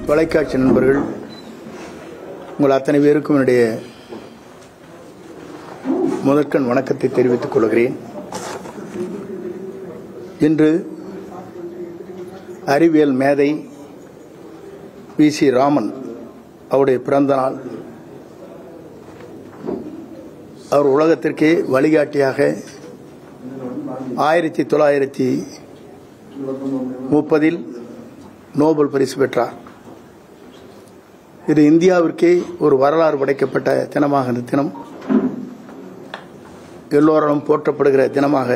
தொலைக்காட்சி நண்பர்கள் உங்கள் அத்தனை பேருக்கும் என்னுடைய முதற்கண் வணக்கத்தை தெரிவித்துக் கொள்கிறேன். இன்று அறிவியல் மேதை வி.சி. ராமன் அவருடைய பிறந்த நாள். அவர் உலகத்திற்கே வழிகாட்டியாக 1930 நோபல் பரிசு பெற்றார். இது இந்தியாவிற்கே ஒரு வரலாறு படைக்கப்பட்ட தினமாக இந்த தினம் எல்லோராலும் போற்றப்படுகிற தினமாக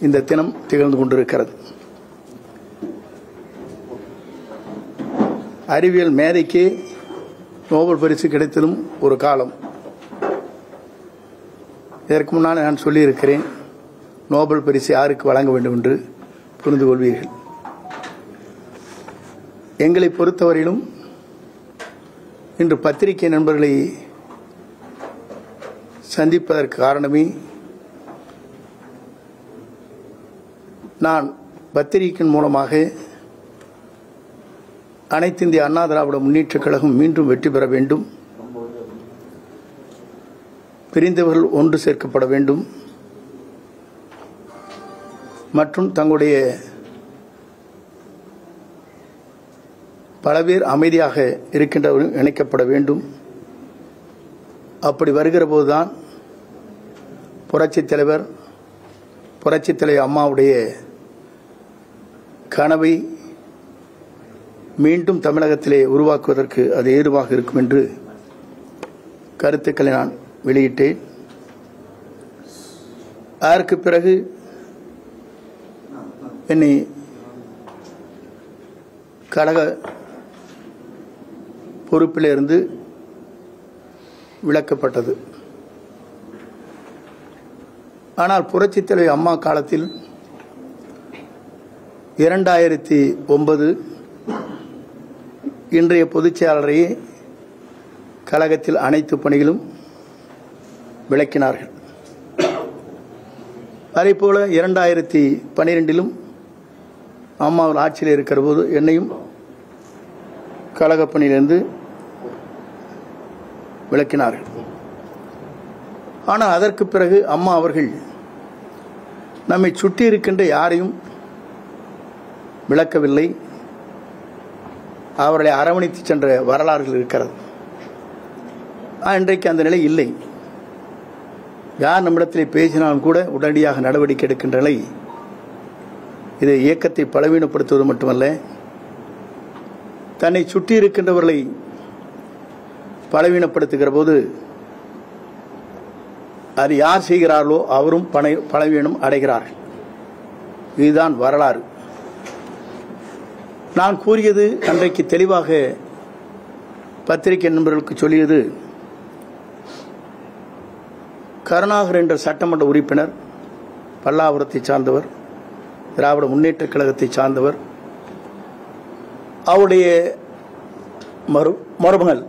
இந்த தினம் திகழ்ந்து கொண்டிருக்கிறது. அறிவியல் மேதைக்கே நோபல் பரிசு கிடைத்ததும் ஒரு காலம். இதற்கு முன்னால் நான் சொல்லியிருக்கிறேன், நோபல் பரிசு யாருக்கு வழங்க வேண்டும் என்று புரிந்து கொள்வீர்கள். எங்களை பொறுத்தவரையிலும் இன்று பத்திரிகை நண்பர்களை சந்திப்பதற்கு காரணமே, நான் பத்திரிகையின் மூலமாக அனைத்து இந்திய அண்ணா திராவிட முன்னேற்றக் கழகம் மீண்டும் வெற்றி பெற வேண்டும், பிரிந்தவர்கள் ஒன்று சேர்க்கப்பட வேண்டும் மற்றும் தங்களுடைய பல பேர் அமைதியாக இருக்கின்றவர்கள் இணைக்கப்பட வேண்டும். அப்படி வருகிற போதுதான் புரட்சித் தலைவர் அம்மாவுடைய கனவை மீண்டும் தமிழகத்திலே உருவாக்குவதற்கு அது ஏதுவாக இருக்கும் என்று கருத்துக்களை நான் வெளியிட்டேன். அதற்கு பிறகு என்னை கழக பொறுப்பிலிருந்து விலக்கப்பட்டது. ஆனால் புரட்சித் தலைவர் அம்மா காலத்தில் 2009 இன்றைய பொதுச் செயலாளரையே கழகத்தில் அனைத்து பணிகளும் விளக்கினார்கள். அதேபோல 2012 அம்மா ஆட்சியில் இருக்கிற போது என்னையும் கழக பணியிலிருந்து விளக்கினார்கள். ஆனால் அதற்கு பிறகு அம்மா அவர்கள் நம்மை சுற்றி இருக்கின்ற யாரையும் விளக்கவில்லை, அவர்களை அரவணைத்து சென்ற வரலாறுகள் இருக்கிறது. இன்றைக்கு அந்த நிலை இல்லை. யார் நம்மிடத்தில் பேசினாலும் கூட உடனடியாக நடவடிக்கை எடுக்கின்ற நிலை. இது இயக்கத்தை பலவீனப்படுத்துவது மட்டுமல்ல, தன்னை சுற்றி இருக்கின்றவர்களை பலவீனப்படுத்துகிற போது அது யார் செய்கிறார்களோ அவரும் பலவீனம் அடைகிறார்கள். இதுதான் வரலாறு. நான் கூறியது அன்றைக்கு தெளிவாக பத்திரிகை நண்பர்களுக்கு சொல்லியது, கருணாகர் என்ற சட்டமன்ற உறுப்பினர் பல்லாவரத்தை சார்ந்தவர், திராவிட முன்னேற்ற கழகத்தை சார்ந்தவர். அவருடைய மருமகள்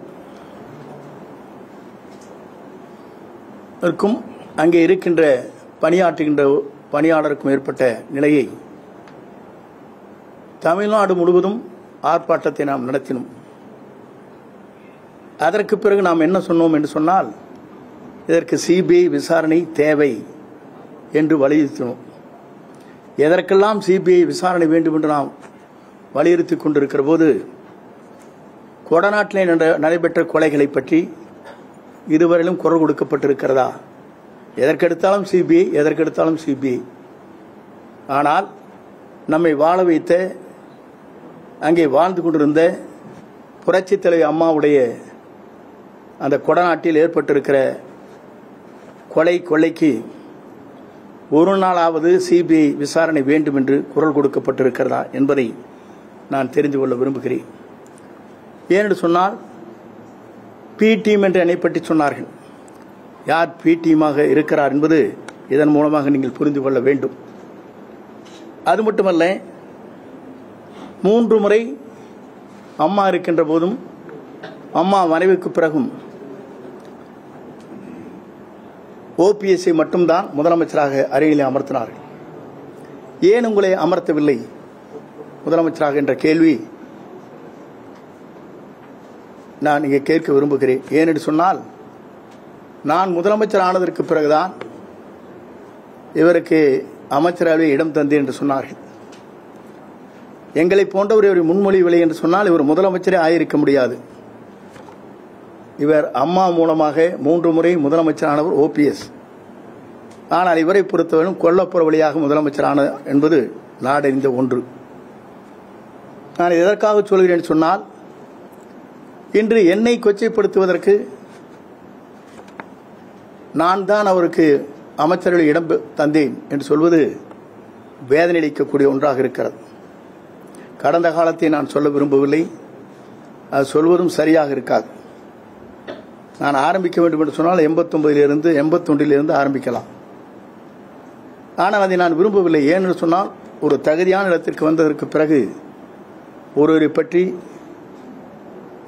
அங்கே இருக்கின்ற பணியாற்றுகின்ற பணியாளருக்கும் ஏற்பட்ட நிலையை தமிழ்நாடு முழுவதும் ஆர்ப்பாட்டத்தை நாம் நடத்தினோம். அதற்கு பிறகு நாம் என்ன சொன்னோம் என்று சொன்னால், இதற்கு சிபிஐ விசாரணை தேவை என்று வலியுறுத்தினோம். எதற்கெல்லாம் சிபிஐ விசாரணை வேண்டும் என்று நாம் வலியுறுத்தி கொண்டிருக்கிற போது, கொடநாட்டிலே நடைபெற்ற கொலைகளை பற்றி இதுவரையிலும் குரல் கொடுக்கப்பட்டிருக்கிறதா? எதற்கெடுத்தாலும் சிபிஐ. ஆனால் நம்மை வாழ வைத்த, அங்கே வாழ்ந்து கொண்டிருந்த புரட்சித் தலைவர் அம்மாவுடைய அந்த கொடநாட்டில் ஏற்பட்டிருக்கிற கொள்ளைக்கு ஒரு நாளாவது சிபிஐ விசாரணை வேண்டும் என்று குரல் கொடுக்கப்பட்டிருக்கிறதா என்பதை நான் தெரிந்து கொள்ள விரும்புகிறேன். ஏனென்று சொன்னால், பி டீம் என்று என்னை பற்றி சொன்னார்கள். யார் பி டீமாக இருக்கிறார் என்பது இதன் மூலமாக நீங்கள் புரிந்து கொள்ள வேண்டும். அது மட்டுமல்ல, 3 முறை அம்மா இருக்கின்ற போதும், அம்மா மறைவுக்கு பிறகும் ஓபிஎஸ்ஐ மட்டும்தான் முதலமைச்சராக அறையில் அமர்த்தினார்கள். ஏன் உங்களை அமர்த்தவில்லை முதலமைச்சராக என்ற கேள்வி நான் இங்கே கேட்க விரும்புகிறேன். ஏனென்று சொன்னால், நான் முதலமைச்சர் ஆனதற்கு பிறகுதான் இவருக்கு அமைச்சரவை இடம் தந்தேன் என்று சொன்னார்கள். எங்களை போன்றவர் இவர் முன்மொழிவில்லை என்று சொன்னால் இவர் முதலமைச்சரே ஆயிருக்க முடியாது. இவர் அம்மா மூலமாக 3 முறை முதலமைச்சரானவர் OPS. ஆனால் இவரை பொறுத்தவரையும் கொல்லப்புற வழியாக முதலமைச்சரான என்பது நாடறிந்த ஒன்று. நான் எதற்காக சொல்கிறேன் சொன்னால், இன்று என்னை கொச்சைப்படுத்துவதற்கு நான் தான் அவருக்கு அமைச்சர்கள் இடம் தந்தேன் என்று சொல்வது வேதனை அளிக்கக்கூடிய ஒன்றாக இருக்கிறது. கடந்த காலத்தை நான் சொல்ல விரும்பவில்லை, அது சொல்வதும் சரியாக இருக்காது. நான் ஆரம்பிக்க வேண்டும் என்று சொன்னால் 89 81 ஆரம்பிக்கலாம். ஆனால் அதை நான் விரும்பவில்லை. ஏனென்று சொன்னால், ஒரு தகுதியான இடத்திற்கு வந்ததற்கு பிறகு ஒருவரை பற்றி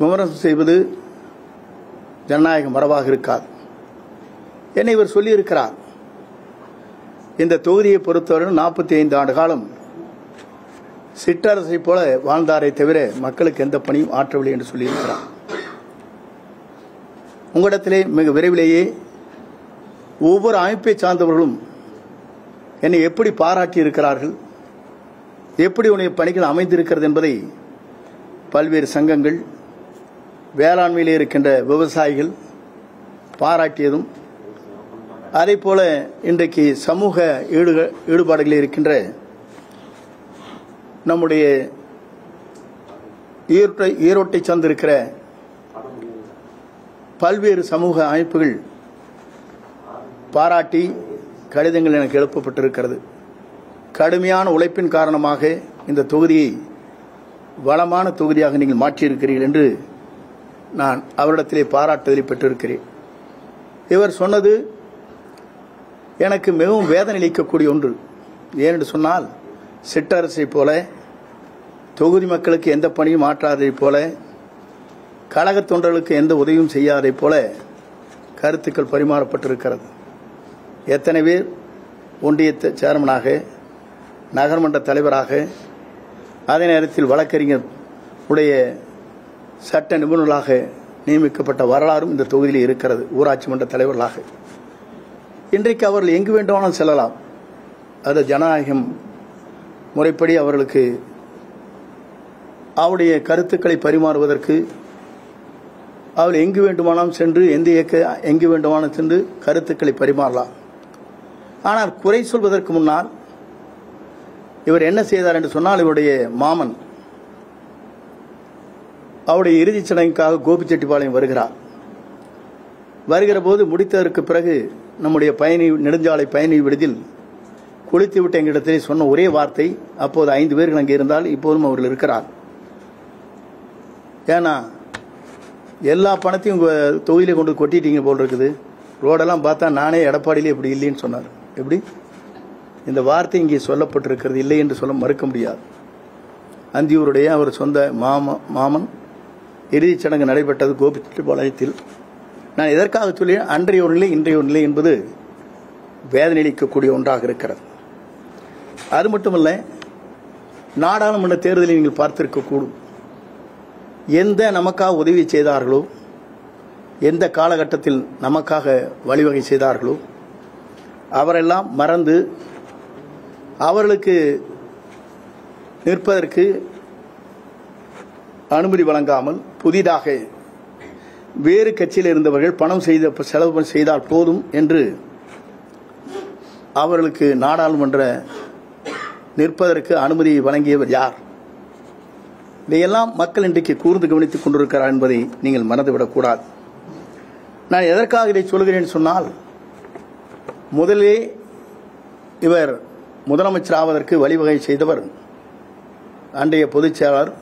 விமர்சனம் செய்வது ஜனநாயக மரபாக இருக்காது. என்னை இவர் சொல்லியிருக்கிறார், இந்த தொகுதியை பொறுத்தவரை 45 ஆண்டு காலம் சிற்றரசை போல வாழ்ந்தாரை தவிர மக்களுக்கு எந்த பணியும் ஆற்றவில்லை என்று சொல்லியிருக்கிறார். உங்களிடத்திலே மிக விரைவிலேயே ஒவ்வொரு அமைப்பை சார்ந்தவர்களும் என்னை எப்படி பாராட்டி இருக்கிறார்கள், எப்படி உன்னுடைய பணிகள் அமைந்திருக்கிறது என்பதை பல்வேறு சங்கங்கள், வேளாண்மையிலே இருக்கின்ற விவசாயிகள் பாராட்டியதும், அதே போல இன்றைக்கு சமூக ஈடுபாடுகளில் இருக்கின்ற நம்முடைய ஈரோட்டை சார்ந்திருக்கிற பல்வேறு சமூக அமைப்புகள் பாராட்டி கடிதங்கள் எனக்கு எழுப்பப்பட்டிருக்கிறது. கடுமையான உழைப்பின் காரணமாக இந்த தொகுதியை வளமான தொகுதியாக நீங்கள் மாற்றியிருக்கிறீர்கள் என்று நான் அவரிடத்திலே பாராட்டுதலை பெற்றிருக்கிறேன். இவர் சொன்னது எனக்கு மிகவும் வேதனை அளிக்கக்கூடிய ஒன்று. ஏனென்று சொன்னால், சிற்றரசை போல தொகுதி மக்களுக்கு எந்த பணியும் ஆற்றாதை போல, கழக தொண்டர்களுக்கு எந்த உதவியும் செய்யாதை போல கருத்துக்கள் பரிமாறப்பட்டிருக்கிறது. எத்தனை பேர் ஒன்றிய சேர்மனாக, நகர்மன்ற தலைவராக, அதே நேரத்தில் வழக்கறிஞர் உடைய சட்ட நிபுணர்களாக நியமிக்கப்பட்ட வரலாறும் இந்த தொகுதியில் இருக்கிறது. ஊராட்சி மன்ற தலைவர்களாக இன்றைக்கு அவர்கள் எங்கு வேண்டுமானாலும் செல்லலாம். அது ஜனநாயகம் முறைப்படி அவர்களுக்கு அவருடைய கருத்துக்களை பரிமாறுவதற்கு அவர்கள் எங்கு வேண்டுமானாலும் சென்று எங்கு வேண்டுமானாலும் சென்று கருத்துக்களை பரிமாறலாம். ஆனால் குறை சொல்வதற்கு முன்னால் இவர் என்ன செய்தார் என்று சொன்னால், இவருடைய மாமன் அவருடைய இறுதிச் சடங்குக்காக கோபிச்செட்டிப்பாளையம் வருகிற போது முடித்ததற்கு பிறகு நம்முடைய நெடுஞ்சாலை பயணி விடுதியில் குளித்து விட்ட எங்களிடத்திலே சொன்ன ஒரே வார்த்தை, அப்போது 5 பேர்கள் அங்கே இருந்தால் இப்போதும் அவர்கள் இருக்கிறார். ஏன்னா எல்லா பணத்தையும் உங்கள் தொகுதியிலே கொண்டு கொட்டிட்டீங்க போல் இருக்குது, ரோடெல்லாம் பார்த்தா நானே எடப்பாடியிலே இப்படி இல்லைன்னு சொன்னார். எப்படி இந்த வார்த்தை இங்கே சொல்லப்பட்டிருக்கிறது? இல்லை என்று சொல்ல மறுக்க முடியாது. அந்தியூருடைய அவர் சொந்த மாமன் இறுதிச் சடங்கு நடைபெற்றது கோபிச்செட்டிப்பாளையத்தில். நான் எதற்காக சொல்லி, அன்றைய ஒரு நிலை இன்றைய ஒரு நிலை என்பது வேதனை அளிக்கக்கூடிய ஒன்றாக இருக்கிறது. அது மட்டுமல்ல, நாடாளுமன்ற தேர்தலில் நீங்கள் பார்த்திருக்கக்கூடும், எந்த நமக்காக உதவி செய்தார்களோ, எந்த காலகட்டத்தில் நமக்காக வழிவகை செய்தார்களோ அவரெல்லாம் மறந்து அவர்களுக்கு நிற்பதற்கு அனுமதி வழங்காமல் புதிதாக வேறு கட்சியில் இருந்தவர்கள் பணம் செலவு செய்தால் போதும் என்று அவர்களுக்கு நாடாளுமன்ற நிற்பதற்கு அனுமதி வழங்கியவர் யார்? இதையெல்லாம் மக்கள் இன்றைக்கு கூர்ந்து கவனித்துக் கொண்டிருக்கிறார் என்பதை நீங்கள் மறந்துவிடக்கூடாது. நான் எதற்காக இதை சொல்கிறேன் சொன்னால், முதலே இவர் முதலமைச்சர் ஆவதற்கு வழிவகை செய்தவர் அன்றைய பொதுச் செயலாளர்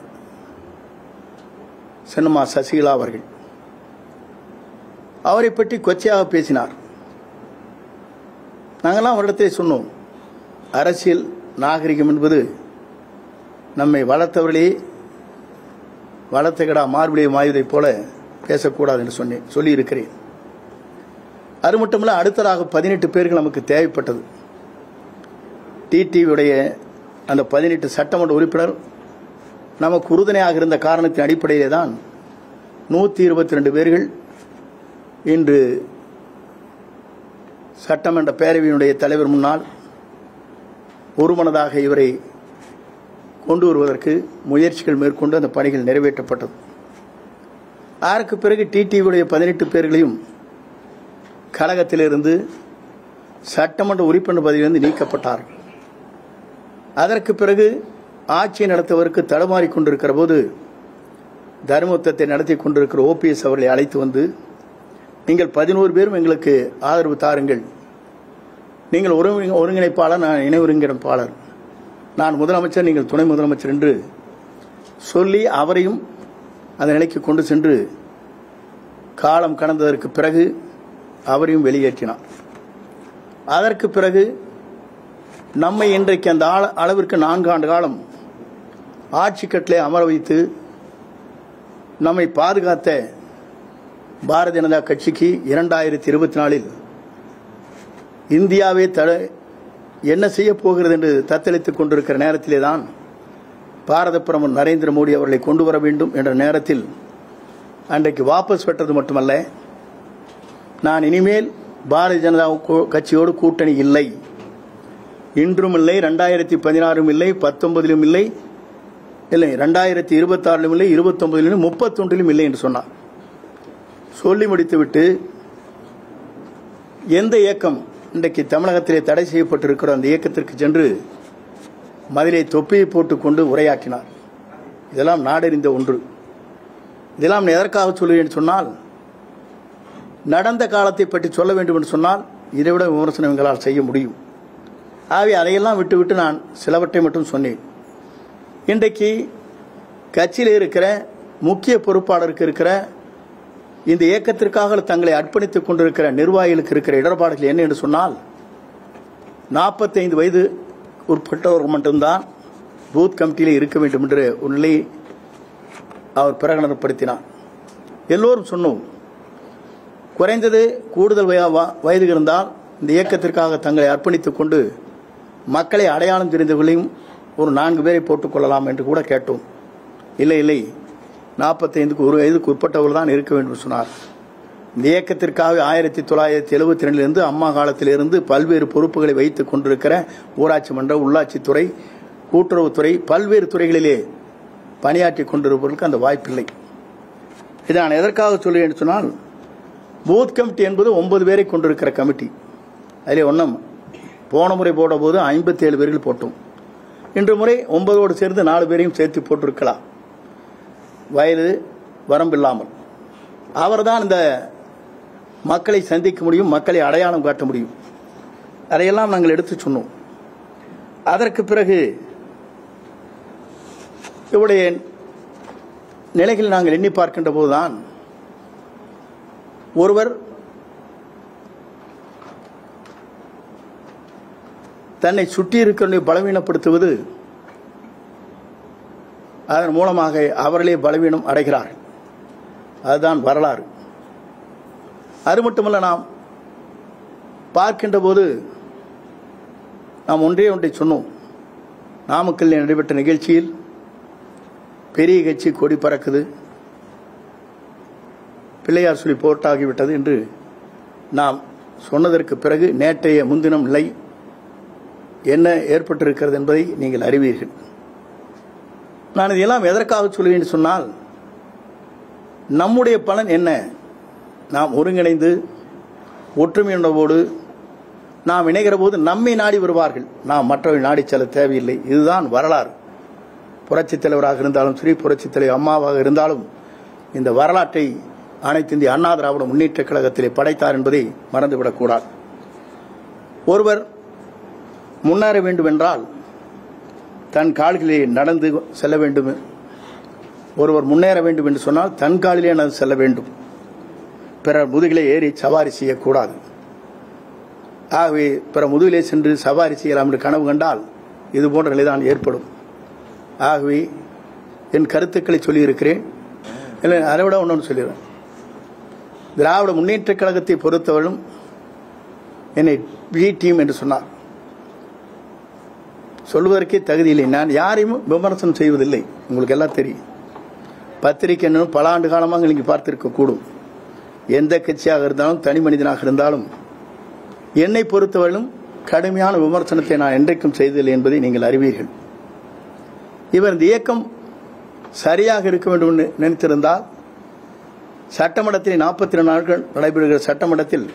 சின்னம்மா சசிகலா அவர்கள். அவரை பற்றி கொச்சையாக பேசினார். நாங்கள்லாம் அவரிடத்தை சொன்னோம், அரசியல் நாகரிகம் என்பது நம்மை வளர்த்தவர்களே வளர்த்த கடா மார்பிலே மாய்வதைப் போல பேசக்கூடாது என்று சொல்லியிருக்கிறேன். அது மட்டுமல்ல, அடுத்ததாக 18 பேர்கள் நமக்கு தேவைப்பட்டது. டிடிவியுடைய அந்த 18 சட்டமன்ற உறுப்பினர் நமக்கு உறுதுணையாக இருந்த காரணத்தின் அடிப்படையிலே தான் 122 பேர்கள் இன்று சட்டமன்ற பேரவையினுடைய தலைவர் முன்னால் ஒருமனதாக இவரை கொண்டு வருவதற்கு முயற்சிகள் மேற்கொண்டு அந்த பணிகள் நிறைவேற்றப்பட்டது. அதற்கு பிறகு டிடிவியுடைய 18 பேர்களையும் கழகத்திலிருந்து சட்டமன்ற உறுப்பினர் பதவியிலிருந்து நீக்கப்பட்டார்கள். அதற்கு பிறகு ஆட்சி நடத்துவதற்கு தடுமாறி கொண்டிருக்கிற போது தர்மயுத்தத்தை நடத்தி கொண்டிருக்கிற OPS அவர்களை அழைத்து வந்து, நீங்கள் 11 பேரும் எங்களுக்கு ஆதரவு தாருங்கள், நீங்கள் ஒருங்கிணைப்பாளர், நான் இணை ஒருங்கிணைப்பாளர், நான் முதலமைச்சர், நீங்கள் துணை முதலமைச்சர் என்று சொல்லி அவரையும் அந்த நிலைக்கு கொண்டு சென்று காலம் கடந்ததற்கு பிறகு அவரையும் வெளியேற்றினார். அதற்கு பிறகு நம்மை இன்றைக்கு அந்த அளவிற்கு 4 ஆண்டு காலம் ஆட்சி கட்டிலே அமர வைத்து நம்மை பாதுகாத்த பாரதிய ஜனதா கட்சிக்கு 2024 இந்தியாவே என்ன செய்ய போகிறது என்று தத்தளித்துக் கொண்டிருக்கிற நேரத்திலே தான் பாரத பிரதமர் நரேந்திர மோடி அவர்களை கொண்டு வர வேண்டும் என்ற நேரத்தில் அன்றைக்கு வாபஸ் பெற்றது மட்டுமல்ல, நான் இனிமேல் பாரதிய ஜனதா கட்சியோடு கூட்டணி இல்லை, இன்றும் இல்லை, 2016 இல்லை, 19 இல்லை, 2026 இல்லை, 29 31 இல்லை என்று சொன்னார். சொல்லி முடித்துவிட்டு எந்த இயக்கம் இன்றைக்கு தமிழகத்திலே தடை செய்யப்பட்டிருக்கிற அந்த இயக்கத்திற்கு சென்று மதிலை தொப்பியை போட்டுக்கொண்டு உரையாற்றினார். இதெல்லாம் நாடறிந்த ஒன்று. இதெல்லாம் எதற்காக சொல்லுவேன் சொன்னால், நடந்த காலத்தை பற்றி சொல்ல வேண்டும் என்று சொன்னால் இதைவிட விமர்சனம் எங்களால் செய்ய முடியும். ஆகவே அதையெல்லாம் விட்டுவிட்டு நான் சிலவற்றை மட்டும் சொன்னேன். இன்றைக்கு கட்சியில் இருக்கிற முக்கிய பொறுப்பாளருக்கு இருக்கிற இந்த இயக்கத்திற்காக தங்களை அர்ப்பணித்துக் கொண்டிருக்கிற நிர்வாகிகளுக்கு இருக்கிற இடர்பாடுகள் என்ன என்று சொன்னால், 45 வயது உட்பட்டவர்கள் மட்டும்தான் பூத் கமிட்டியில் இருக்க வேண்டும் என்ற ஒரு நிலையை அவர் பிரகடனப்படுத்தினார். எல்லோரும் சொன்னோம், குறைந்தது கூடுதல் வயது இருந்தால் இந்த இயக்கத்திற்காக தங்களை அர்ப்பணித்துக் கொண்டு மக்களை அடையாளம் தெரிந்தவர்களையும் ஒரு 4 பேரை போட்டுக் கொள்ளலாம் என்று கூட கேட்டோம். இல்லை இல்லை, 45க்கு ஒரு வயதுக்கு உட்பட்டவர்கள் தான் இருக்க வேண்டும் சொன்னார். இந்த இயக்கத்திற்காக 1972 அம்மா காலத்திலிருந்து பல்வேறு பொறுப்புகளை வைத்துக் கொண்டிருக்கிற ஊராட்சி மன்ற, உள்ளாட்சித்துறை, கூட்டுறவுத்துறை, பல்வேறு துறைகளிலே பணியாற்றி கொண்டிருப்பவர்களுக்கு அந்த வாய்ப்பில்லை. இதை நான் எதற்காக சொல்லுவேன் சொன்னால், பூத் கமிட்டி என்பது 9 பேரை கொண்டிருக்கிற கமிட்டி. அதிலே ஒன்றும் போன முறை போட போது 57 பேர்கள் போட்டோம். இன்று முறை 9ஓடு சேர்ந்து 4 பேரையும் சேர்த்து போட்டிருக்கலாம், வயது வரம்பில்லாமல். அவர்தான் இந்த மக்களை சந்திக்க முடியும், மக்களை அடையாளம் காட்ட முடியும். அதையெல்லாம் நாங்கள் எடுத்து சொன்னோம். அதற்கு பிறகு இவருடைய நிலைகள் நாங்கள் எண்ணி பார்க்கின்ற போதுதான் ஒருவர் தன்னை சுற்றி இருக்கிறவனை பலவீனப்படுத்துவது, அதன் மூலமாக அவர்களே பலவீனம் அடைகிறார்கள். அதுதான் வரலாறு. அது மட்டுமல்ல, நாம் பார்க்கின்ற போது நாம் ஒன்றை சொன்னோம். நாமக்கல்லில் நடைபெற்ற நிகழ்ச்சியில் பெரிய கட்சி கொடி பறக்குது, பிள்ளையார் சொல்லி போட்டாகிவிட்டது என்று நாம் சொன்னதற்கு பிறகு நேற்றைய முன்தினம் நிலை என்ன ஏற்பட்டிருக்கிறது என்பதை நீங்கள் அறிவீர்கள். நான் இதெல்லாம் எதற்காக சொல்கிறேன் சொன்னால், நம்முடைய பலன் என்ன? நாம் ஒருங்கிணைந்து ஒற்றுமையுணர்வோடு நாம் இணைகிற போது நம்மை நாடி வருவார்கள், நாம் மற்றவர்கள் நாடி செல்ல தேவையில்லை. இதுதான் வரலாறு. புரட்சித் தலைவராக இருந்தாலும் சரி, புரட்சித் தலைவர் அம்மாவாக இருந்தாலும் இந்த வரலாற்றை அனைத்து இந்திய அண்ணா திராவிட முன்னேற்ற கழகத்திலே படைத்தார் என்பதை மறந்துவிடக்கூடாது. ஒருவர் முன்னேற வேண்டும் என்றால் தன் கால்களிலே நடந்து செல்ல வேண்டும். ஒருவர் முன்னேற வேண்டும் என்று சொன்னால் தன் காலிலே நடந்து செல்ல வேண்டும், பிறர் முதுகிலே ஏறி சவாரி செய்யக்கூடாது. ஆகவே பிற முதுகிலே சென்று சவாரி செய்யலாம் என்று கனவு கண்டால் இது போன்ற நிலைதான் ஏற்படும். ஆகவே என் கருத்துக்களை சொல்லியிருக்கிறேன். இல்லை, அதை விட ஒன்று சொல்லிடுறேன். திராவிட முன்னேற்ற கழகத்தை பொறுத்தவரையும் என்னை பி டீம் என்று சொன்னார். சொல்வதற்கே தகுதியில்லை. நான் யாரையும் விமர்சனம் செய்வதில்லை, உங்களுக்கு எல்லாம் தெரியும். பத்திரிகை பல ஆண்டு காலமாக நீங்கள் பார்த்திருக்கக்கூடும். எந்த கட்சியாக இருந்தாலும் தனி மனிதனாக இருந்தாலும் என்னை பொறுத்தவரையிலும் கடுமையான விமர்சனத்தை நான் என்றைக்கும் செய்ததில்லை என்பதை நீங்கள் அறிவீர்கள். இவர் இந்த இயக்கம் சரியாக இருக்க வேண்டும் என்று நினைத்திருந்தால் சட்டமன்றத்தில் 42 நாட்கள் நடைபெறுகிற சட்டமன்றத்தில்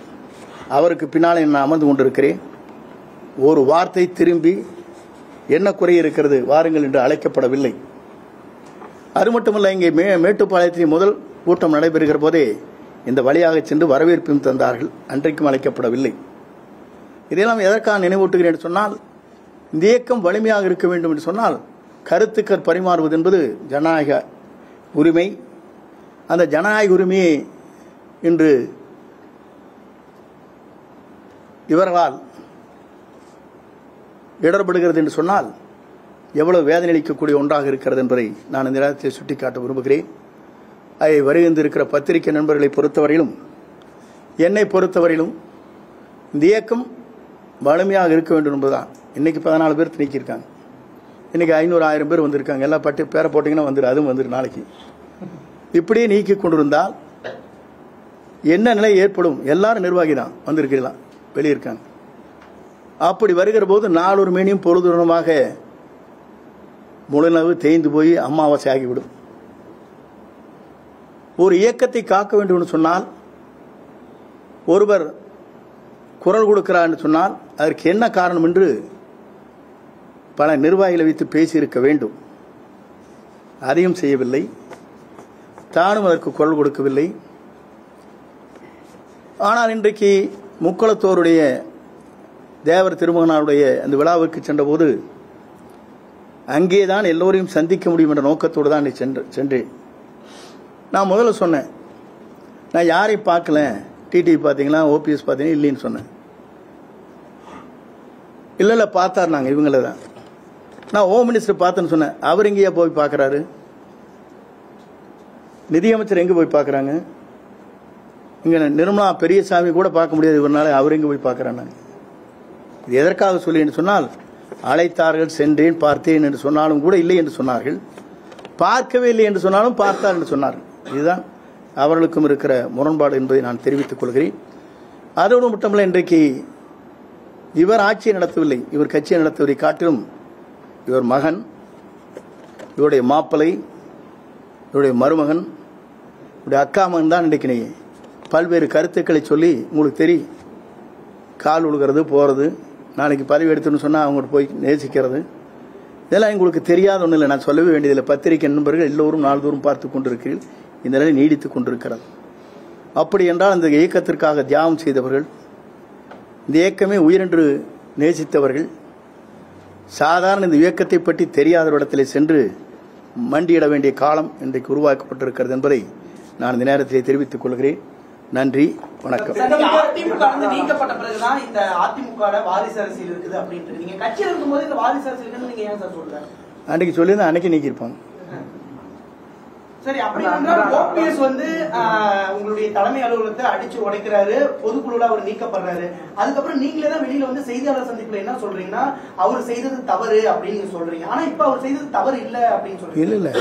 அவருக்கு பின்னால் நான் அமர்ந்து கொண்டிருக்கிறேன். ஒரு வார்த்தை திரும்பி என்ன குறை இருக்கிறது வாருங்கள் என்று அழைக்கப்படவில்லை. அது மட்டுமல்ல, இங்கே மேட்டுப்பாளையத்தில் முதல் கூட்டம் நடைபெறுகிற போதே இந்த வழியாக சென்று வரவேற்பையும் தந்தார்கள். அன்றைக்கும் அழைக்கப்படவில்லை. இதையெல்லாம் எதற்காக நினைவூட்டுகிறேன் என்று சொன்னால், இந்த இயக்கம் வலிமையாக இருக்க வேண்டும் என்று சொன்னால் கருத்துக்கள் பரிமாறுவது என்பது ஜனநாயக உரிமை. அந்த ஜனநாயக உரிமையை இன்று இவர்களால் இடர்படுகிறது என்று சொன்னால் எவ்வளவு வேதனை அளிக்கக்கூடிய ஒன்றாக இருக்கிறது என்பதை நான் இந்த நேரத்தில் சுட்டிக்காட்ட விரும்புகிறேன். அதை வருகின்றிருக்கிற பத்திரிகை நண்பர்களை பொறுத்தவரையிலும் என்னை பொறுத்தவரையிலும் இந்த இயக்கம் வலிமையாக இருக்க வேண்டும் என்பதுதான். இன்னைக்கு 14 பேர் நீக்கியிருக்காங்க. இன்னைக்கு 500-1000 பேர் வந்திருக்காங்க. எல்லாம் பட்டு பேரை போட்டிங்கன்னா வந்துடும், அதுவும் வந்துடும் நாளைக்கு. இப்படியே நீக்கி கொண்டிருந்தால் என்ன நிலை ஏற்படும்? எல்லாரும் நிர்வாகி தான் வந்திருக்கலாம், வெளியிருக்காங்க. அப்படி வருகிற போது நாளொரு மேனியும் பொழுதுடனமாக முழுநவு தேய்ந்து போய் அமாவாசை ஆகிவிடும். ஒரு இயக்கத்தை காக்க வேண்டும் என்று சொன்னால், ஒருவர் குரல் கொடுக்கிறார் என்று சொன்னால் அதற்கு என்ன காரணம் என்று பல நிர்வாகிகளை வைத்து பேசியிருக்க வேண்டும். அதையும் செய்யவில்லை. தானும் அதற்கு குரல் கொடுக்கவில்லை. ஆனால் இன்றைக்கு முக்குளத்தோருடைய தேவர் திருமகனாருடைய அந்த விழாவுக்கு சென்றபோது அங்கேதான் எல்லோரையும் சந்திக்க முடியும் என்ற நோக்கத்தோடு தான் சென்றேன். நான் முதல்ல சொன்னேன், நான் யாரையும் பார்க்கல, டிடிவி பார்த்தீங்களா, ஓபிஎஸ் பார்த்தீங்கன்னா இல்லைன்னு சொன்னேன். இல்லை பார்த்தார், நாங்கள் இவங்கள தான். நான் ஹோம் மினிஸ்டர் பார்த்தேன்னு சொன்னேன். அவர் எங்கேயா போய் பார்க்குறாரு? நிதியமைச்சர் எங்கே போய் பார்க்குறாங்க? இங்கே நிர்மலா பெரியசாமி கூட பார்க்க முடியாது இவரால், அவர் எங்கே போய் பார்க்குறாங்க? இது எதற்காக சொல்லி என்று சொன்னால், அழைத்தார்கள், சென்றேன், பார்த்தேன் என்று சொன்னாலும் கூட இல்லை என்று சொன்னார்கள். பார்க்கவே இல்லை என்று சொன்னாலும் பார்த்தார் என்று சொன்னார்கள். இதுதான் அவர்களுக்கும் இருக்கிற முரண்பாடு என்பதை நான் தெரிவித்துக் கொள்கிறேன். அதோடு மட்டுமல்ல, இன்றைக்கு இவர் ஆட்சியை நடத்தவில்லை, இவர் கட்சியை நடத்துவதை காட்டிலும் இவர் மகன், இவருடைய மாப்பிள்ளை, இவருடைய மருமகன், இவருடைய அக்கா மகன் தான் இன்றைக்கு பல்வேறு கருத்துக்களை சொல்லி உங்களுக்கு தெரியும். கால் உழுகிறது, போகிறது, நாளைக்கு பதவி எடுத்துன்னு சொன்னால் அவங்கள்ட்ட போய் நேசிக்கிறது, இதெல்லாம் உங்களுக்கு தெரியாத ஒன்றும் இல்லை. நான் சொல்லவே வேண்டியதில்லை. பத்திரிகை நண்பர்கள் எல்லோரும் நாள்தோறும் பார்த்து கொண்டிருக்கிறீர்கள். இந்த நிலை நீடித்துக் கொண்டிருக்கிறது. அப்படி என்றால் அந்த இயக்கத்திற்காக தியாகம் செய்தவர்கள், இந்த இயக்கமே உயிரென்று நேசித்தவர்கள், சாதாரண இந்த இயக்கத்தை பற்றி தெரியாத இடத்திலே சென்று மண்டியிட வேண்டிய காலம் இன்றைக்கு உருவாக்கப்பட்டிருக்கிறது என்பதை நான் இந்த நேரத்திலே தெரிவித்துக் கொள்கிறேன். நன்றி, வணக்கம். அதிமுக நீக்கப்பட்ட பிறகுதான் இந்த அதிமுக வாரிசு அரசியல் இருக்குது அப்படின்ட்டு நீங்க கட்சியில் இருக்கும்போது இந்த வாரிசு அரசியல் நீங்க ஏன் சார் சொல்றீங்க? அன்றைக்கு சொல்லியிருந்தா அன்னைக்கு நீக்கியிருப்பாங்க. சரி, அப்படி ஓபிஎஸ் உங்களுடைய தலைமை அலுவலகத்தை அடிச்சு உடைக்கிறாரு, பொதுக்குழுல அவர் நீக்கப்படுறாரு. அதுக்கப்புறம் நீங்களே தான் வெளியில வந்து செய்தியாளர் சந்திப்புல என்ன சொல்றீங்கன்னா அவர் செய்தது தவறு அப்படின்னு சொல்றீங்க. ஆனா இப்ப அவர் செய்தது தவறு இல்ல அப்படின்னு சொல்றீங்க. இல்ல இல்ல,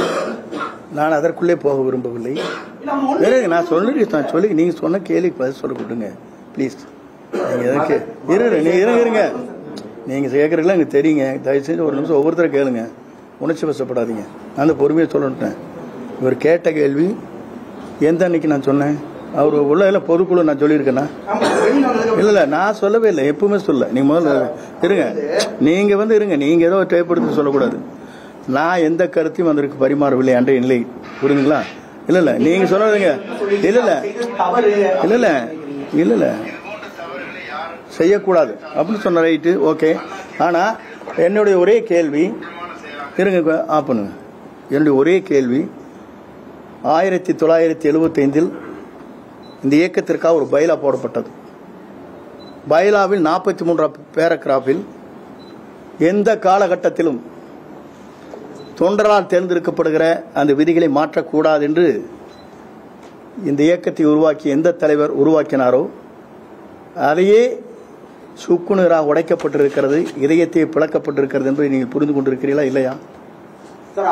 நான் அதற்குள்ளே போக விரும்பவில்லை. நான் சொல்லி நீங்க சொன்ன கேள்விக்கு பதில் சொல்ல கொடுங்க பிளீஸ். நீங்க எதற்கு இருங்க, நீங்க கேட்கறதுல எனக்கு தெரியுங்க. தயவு செஞ்சு ஒரு நிமிஷம் ஒவ்வொருத்தரை கேளுங்க, உணர்ச்சி வசப்படாதீங்க. நான் அந்த பொறுமையை சொல்லட்டேன். இவர் கேட்ட கேள்வி எந்த அன்னைக்கு நான் சொன்னேன்? அவர் உள்ள பொதுக்குழு நான் சொல்லியிருக்கேன்னா? இல்ல நான் சொல்லவே இல்லை, எப்பவுமே சொல்ல. நீங்க முதல்ல இருங்க, நீங்க இருங்க, நீங்க ஏதோ டேப் எடுத்து சொல்லக்கூடாது. நான் எந்த கருத்தையும் அதற்கு பரிமாறவில்லை அன்றைய நிலை, புரியுதுங்களா? இல்ல இல்ல, நீங்க சொன்னதுங்க. இல்ல இல்ல இல்ல இல்ல இல்ல இல்ல செய்யக்கூடாது அப்படின்னு சொன்ன, ரைட்டு, ஓகே. ஆனா என்னுடைய ஒரே கேள்வி, இருங்க ஆப் பண்ணுங்க, என்னுடைய ஒரே கேள்வி, 1975 இந்த இயக்கத்திற்காக ஒரு பைலா போடப்பட்டது. பைலாவில் 43 பேராகிராஃபில் எந்த காலகட்டத்திலும் தொண்டரால் தேர்ந்தெடுக்கப்படுகிற அந்த விதிகளை மாற்றக்கூடாது என்று இந்த இயக்கத்தை உருவாக்கிய எந்த தலைவர் உருவாக்கினாரோ அதையே சுக்குநீராக உடைக்கப்பட்டிருக்கிறது, இதயத்தை பிளக்கப்பட்டிருக்கிறது என்பதை நீங்கள் புரிந்து கொண்டிருக்கிறீர்களா இல்லையா?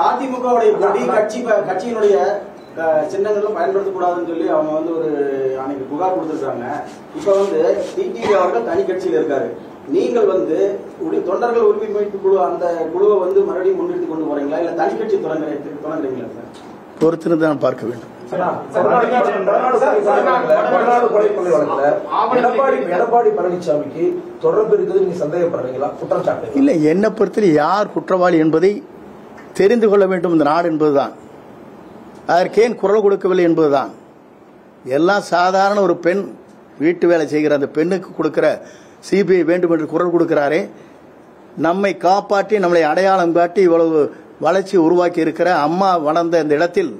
அதிமுக கட்சியினுடைய சின்னங்களும் பயன்படுத்தக்கூடாதுன்னு சொல்லி அவங்க வந்து ஒரு அன்னைக்கு புகார் கொடுத்துருக்காங்க. இப்ப வந்து டிடிவி அவர்கள் தனி கட்சியில இருக்காரு. நீங்கள் வந்து தொண்டர்கள் உரிமை மீட்பு குழு அந்த குழுவை வந்து மறுபடியும் முன்னிறுத்தி கொண்டு போறீங்களா இல்ல தனி கட்சி தொடங்குறீங்களா சார்? பொறுத்திருந்து தான் பார்க்க வேண்டும். எடப்பாடி பழனிசாமிக்கு தொடர்பு இருக்குது நீங்க சந்தேகப்படுறீங்களா? குற்றச்சாட்டு இல்லை, என்னை பொறுத்தவரை யார் குற்றவாளி என்பதை தெரிந்து கொள்ள வேண்டும் இந்த நாடு என்பதுதான். அதற்கு ஏன் குரல் கொடுக்கவில்லை என்பதுதான். எல்லாம் சாதாரண ஒரு பெண் வீட்டு வேலை செய்கிற அந்த பெண்ணுக்கு கொடுக்கிற சிபிஐ வேண்டும் என்று குரல் கொடுக்கிறாரே, நம்மை காப்பாற்றி நம்மளை அடையாளம் காட்டி இவ்வளவு வளர்ச்சி உருவாக்கி இருக்கிற அம்மா வளர்ந்த இந்த இடத்தில்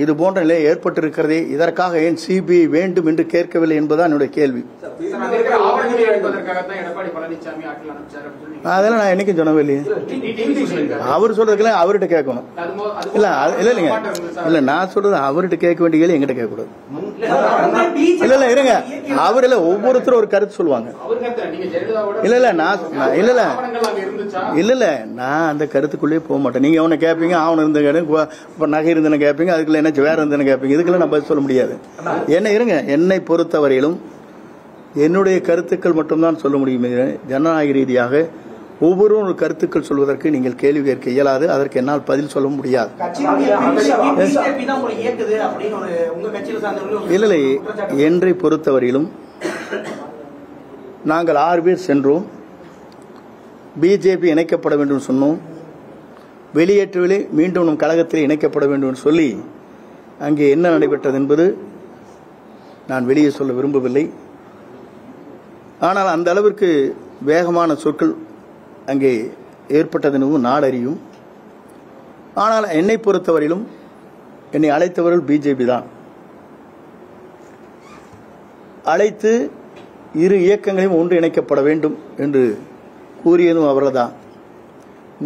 இது போன்ற நிலை ஏற்பட்டிருக்கிறதே, இதற்காக ஏன் சிபிஐ வேண்டும் என்று கேட்கவில்லை என்பதுதான் என்னுடைய கேள்வி. அதெல்லாம் நான் என்னைக்கும் சொன்னவில்லை. அவர் சொல்றதுல அவர்கிட்ட கேட்கணும். இல்ல இல்லைங்க, இல்ல நான் சொல்றது அவர்கிட்ட கேட்க வேண்டிய கேள்வி எங்கிட்ட கேட்க கூடாது. இல்ல இல்ல இருங்க, அவர் இல்ல ஒவ்வொருத்தரும் ஒரு கருத்து சொல்லுவாங்க. இல்ல இல்ல நான் இல்ல இல்ல இல்ல இல்ல நான் அந்த கருத்துக்குள்ளே போக மாட்டேன். நீங்க அவனை கேட்பீங்க, அவனை இருந்த நகை இருந்தன கேட்பீங்க, அதுக்குள்ள என்ன வேற இருந்தன கேட்பீங்க. இதுக்கெல்லாம் நான் பதில் சொல்ல முடியாது. என்ன இருங்க, என்னை பொறுத்தவரையிலும் என்னுடைய கருத்துக்கள் மட்டும்தான் சொல்ல முடியும். ஜனநாயக ரீதியாக ஒவ்வொருவரும் ஒரு கருத்துக்கள் சொல்வதற்கு நீங்கள் கேள்வி கேட்க இயலாது. அதற்கு என்னால் பதில் சொல்ல முடியாது. இல்லை, என்னை பொறுத்தவரையிலும் நாங்கள் 6 பேர் சென்றோம். பிஜேபி இணைக்கப்பட வேண்டும் சொன்னோம். வெளியேற்றவில்லை, மீண்டும் நம் கழகத்தில் இணைக்கப்பட வேண்டும் என்று சொல்லி அங்கே என்ன நடைபெற்றது என்பது நான் வெளியே சொல்ல விரும்பவில்லை. ஆனால் அந்த அளவிற்கு வேகமான சொற்கள் அங்கே ஏற்பட்டது எனவும் நாடறியும். ஆனால் என்னை பொறுத்தவரையிலும் என்னை அழைத்தவர்கள் பிஜேபி தான். அழைத்து இரு இயக்கங்களையும் ஒன்று இணைக்கப்பட வேண்டும் என்று கூறியதும் அவர்கள்தான்.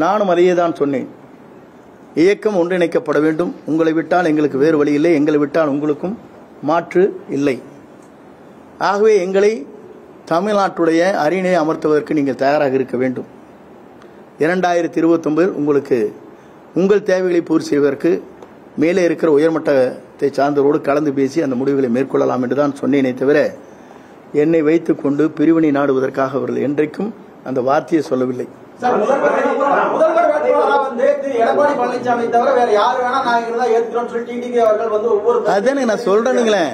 நானும் அதையே தான் சொன்னேன். இயக்கம் ஒன்றிணைக்கப்பட வேண்டும். உங்களை விட்டால் எங்களுக்கு வேறு வழி இல்லை, எங்களை விட்டால் உங்களுக்கும் மாற்று இல்லை. ஆகவே எங்களை தமிழ்நாட்டுடைய அரியணையை அமர்த்துவதற்கு நீங்கள் தயாராக இருக்க வேண்டும். 2029 உங்களுக்கு உங்கள் தேவைகளை பூர்த்தி செய்வதற்கு மேலே இருக்கிற உயர்மட்டத்தை சார்ந்தவரோடு கலந்து பேசி அந்த முடிவுகளை மேற்கொள்ளலாம் என்று தான் சொன்னேனே தவிர என்னை வைத்துக் கொண்டு பிரிவினை நாடுவதற்காக அவர்கள் என்றைக்கும் அந்த வார்த்தையை சொல்லவில்லை. அதுதானே நான் சொல்றேனுங்களே.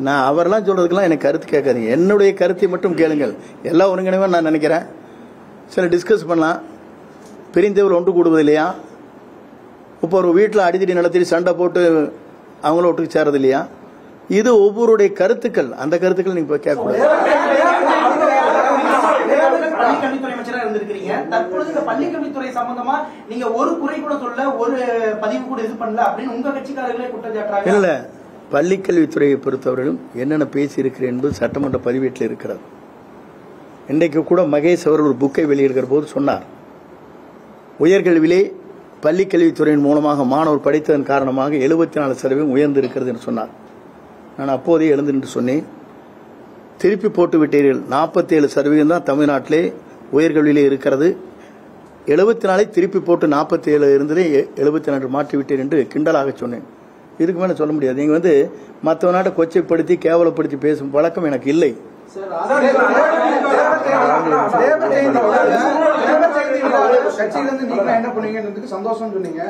நான் அவரெல்லாம் சொல்றதுக்கெல்லாம் எனக்கு கருத்து கேட்காதீங்க. என்னுடைய கருத்தை மட்டும் கேளுங்கள். எல்லாம் ஒருங்கிணைவா நான் நினைக்கிறேன். சில டிஸ்கஸ் பண்ணலாம். பிரிந்தவர் ஒன்று கூடுவது இல்லையா? இப்போ ஒரு வீட்டில் அடித்தடி நடத்தி சண்டை போட்டு அவங்கள ஒட்டுக்கு சேரது இல்லையா? இது ஒவ்வொருடைய கருத்துக்கள். அந்த கருத்துக்கள் நீங்க கேட்கக்கூடாது. பள்ளிக்கல்வித்துறை அமைச்சரா இருந்திருக்கீங்க. தற்பொழுது இந்த பள்ளிக்கல்வித்துறை சம்பந்தமா நீங்க ஒரு குறை கூட சொல்ல, ஒரு பதிவு கூட இது பண்ணல அப்படின்னு உங்க கட்சிக்காரர்களே குற்றம் சாட்டுறாங்க. இல்ல, பள்ளிக்கல்வித்துறையை பொறுத்தவரையிலும் என்னென்ன பேசியிருக்கிறேன் என்பது சட்டமன்ற பதிவேட்டில் இருக்கிறது. இன்றைக்கு கூட மகேஷ் அவர்கள் ஒரு புக்கை வெளியிடுகிற போது சொன்னார், உயர்கல்வியிலே பள்ளிக்கல்வித்துறையின் மூலமாக மாணவர் படித்ததன் காரணமாக 74% உயர்ந்திருக்கிறது என்று சொன்னார். நான் அப்போதே எழுந்து நின்று சொன்னேன், திருப்பி போட்டு விட்டீர்கள். 47% தான் தமிழ்நாட்டிலே உயர்கல்வியிலே இருக்கிறது. 74 திருப்பி போட்டு 47 இருந்ததே 74 மாற்றி விட்டீர் என்று கிண்டலாக சொன்னேன். இதுக்கு மேலே சொல்ல முடியாது. நீங்க வந்து மற்ற நாட்டை கொச்சைப்படுத்தி கேவலப்படுத்தி பேசும் பழக்கம் எனக்கு இல்லை.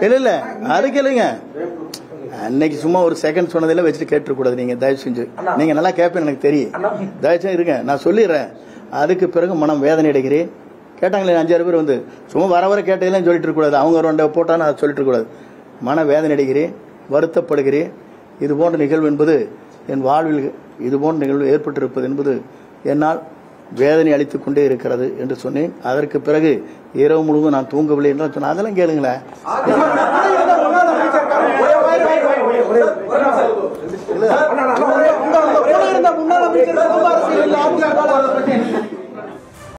இல்ல இல்ல அதுக்கு இல்லைங்க. அன்னைக்கு சும்மா ஒரு செகண்ட் சொன்னதில்ல வச்சுட்டு கேட்டுக்கூடாது. நீங்க தயவு செஞ்சு, நீங்க நல்லா கேட்பேன்னு எனக்கு தெரியும். தயவு செஞ்சு இருங்க, நான் சொல்லிடுறேன். அதுக்கு பிறகு மனம் வேதனை அடைகிறேன். கேட்டாங்களே 5-6 பேர் வந்து சும்மா வர கேட்டதெல்லாம் சொல்லிட்டு இருக்கக்கூடாது. அவங்க 2 போட்டான்னு அதை சொல்லிட்டு இருக்கக்கூடாது. மன வேதனை அடைகிறேன், வருத்தப்படுகிறேன். இது போன்ற நிகழ்வு என்பது என் வாழ்வில் இது போன்ற நிகழ்வு ஏற்பட்டிருப்பது என்பது என்னால் வேதனை அளித்துக் கொண்டே இருக்கிறது என்று சொன்னேன். அதற்கு பிறகு இரவு முழுவதும் நான் தூங்கவில்லை என்றால் சொன்னேன். அதெல்லாம் கேளுங்களேன்.